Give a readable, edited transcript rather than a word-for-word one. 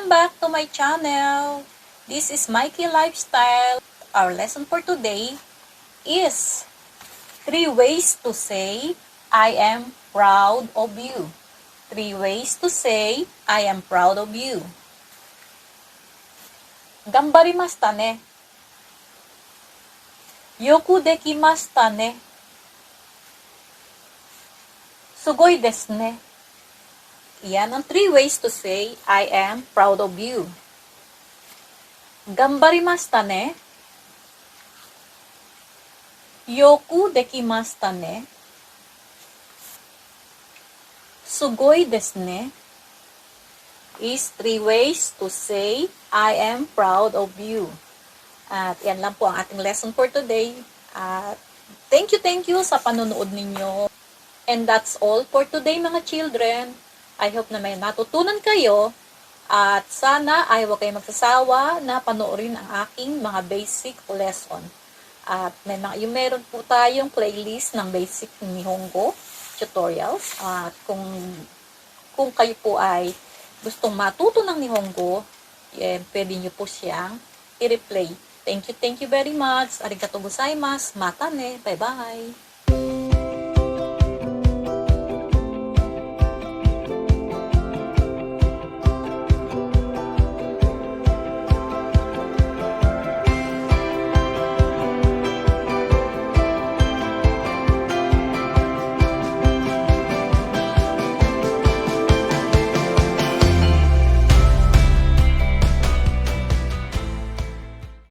Welcome back to my channel. This is Mikey Lifestyle. Our lesson for today is 3 ways to say I am proud of you. 3 ways to say I am proud of you. Gambarimashita ne. Yoku dekimashita ne. Sugoi desu ne. Yan ang 3 ways to say I am proud of you. Gambarimashita ne. Yoku dekimashita ne. Sugoi desu ne. Is 3 ways to say I am proud of you. At yan lang po ang ating lesson for today. At thank you sa panonood ninyo. And that's all for today mga children. I hope na may natutunan kayo at sana ay huwag kayo magsasawa na panoorin ang aking mga basic lesson. At meron po tayong playlist ng basic Nihongo tutorials. At kung kayo po ay gustong matuto ng Nihongo, pwede nyo po siyang i-replay. Thank you very much. Arigatou gozaimasu. Mata ne. Bye-bye.